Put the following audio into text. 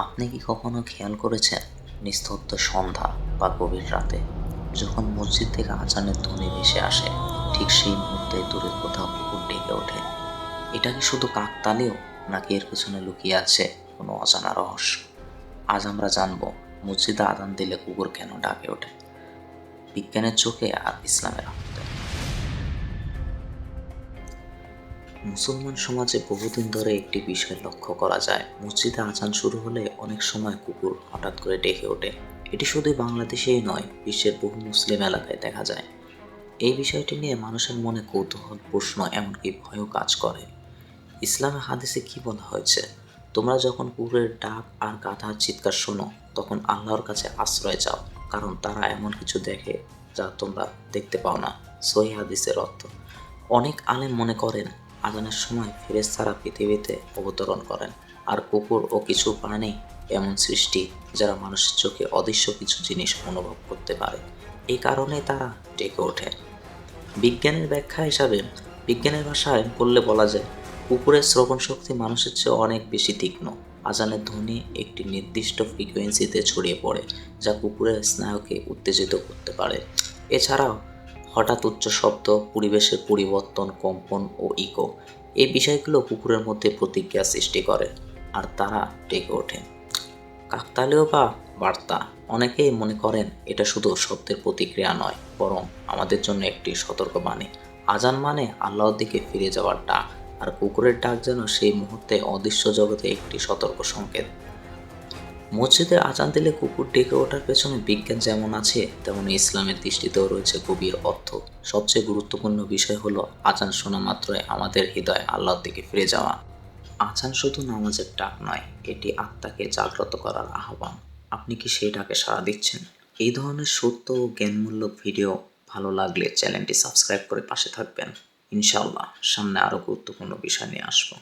আপনি কি কখনো খেয়াল করেছেন নিস্তব্ধ সন্ধ্যা বা গভীর রাতে যখন মসজিদ থেকে আজানের ধ্বনি ভেসে আসে, ঠিক সেই মুহূর্তে দূরে কোথাও কুকুর ডেকে ওঠে? এটা কি শুধু কাকতালীয়, নাকি এর পেছনে লুকিয়ে আছে কোনো অজানা রহস্য? আজ আমরা জানবো মসজিদে আজান দিলে কুকুর কেন ডাকে ওঠে, বিজ্ঞানের চোখে আর ইসলামের আলোতে। মুসলমান সমাজে বহুদিন ধরে একটি বিষয় লক্ষ্য করা যায়, মসজিদে আজান শুরু হলে অনেক সময় কুকুর হঠাৎ করে ডেকে ওঠে। এটি শুধু বাংলাদেশেই নয়, বিশ্বের বহু মুসলিম এলাকায় দেখা যায়। এই বিষয়টি নিয়ে মানুষের মনে কৌতূহল, প্রশ্ন, এমনকি ভয়ও কাজ করে। ইসলামে হাদিসে কি বলা হয়েছে? তোমরা যখন কুকুরের ডাক আর গাধার চিৎকার শোনো, তখন আল্লাহর কাছে আশ্রয় চাও, কারণ তারা এমন কিছু দেখে যা তোমরা দেখতে পাও না। সহিহ হাদিসের অর্থ। অনেক আলেম মনে করেন আজানের সময় ফেরেশতারা পৃথিবীতে অবতরণ করেন, আর কুকুর ও কিছু প্রাণী এমন সৃষ্টি যারা মানুষের চোখে অদৃশ্য কিছু জিনিস অনুভব করতে পারে। এই কারণেই তারা ডেকে ওঠে। বিজ্ঞানের ব্যাখ্যা হিসাবে, বিজ্ঞানের ভাষায় বললে বলা যায়, কুকুরের শ্রবণ শক্তি মানুষের চেয়ে অনেক বেশি তীক্ষ্ণ। আজানের ধ্বনি একটি নির্দিষ্ট ফ্রিকোয়েন্সিতে ছড়িয়ে পড়ে, যা কুকুরের স্নায়ুকে উত্তেজিত করতে পারে। এছাড়াও হঠাৎ উচ্চ শব্দ, পরিবেশের পরিবর্তন, কম্পন ও ইকো, এই বিষয়গুলো কুকুরের মধ্যে প্রতিক্রিয়া সৃষ্টি করে, আর তারা ডেকে ওঠে। কাকতালীয় বা বার্তা, অনেকেই মনে করেন এটা শুধু শব্দের প্রতিক্রিয়া নয়, বরং আমাদের জন্য একটি সতর্কবাণী। আজান মানে আল্লাহর দিকে ফিরে যাওয়ার ডাক, আর কুকুরের ডাক যেন সেই মুহূর্তে অদৃশ্য জগতে একটি সতর্ক সংকেত। মসজিদে আজান দিলে কুকুর ডেকে ওঠার পেছনে বিজ্ঞান যেমন আছে, তেমনি ইসলামের দৃষ্টিতেও রয়েছে গভীর অর্থ। সবচেয়ে গুরুত্বপূর্ণ বিষয় হলো আজান শোনা মাত্রই আমাদের হৃদয় আল্লাহর দিকে ফিরে যাওয়া। আজান শুধু নামাজের ডাক নয়, এটি আত্মাকে জাগ্রত করার আহ্বান। আপনি কি সেই ডাকে সাড়া দিচ্ছেন? এই ধরনের সত্য ও জ্ঞানমূলক ভিডিও ভালো লাগলে চ্যানেলটি সাবস্ক্রাইব করে পাশে থাকবেন। ইনশাআল্লাহ সামনে আরও গুরুত্বপূর্ণ বিষয় নিয়ে আসবো।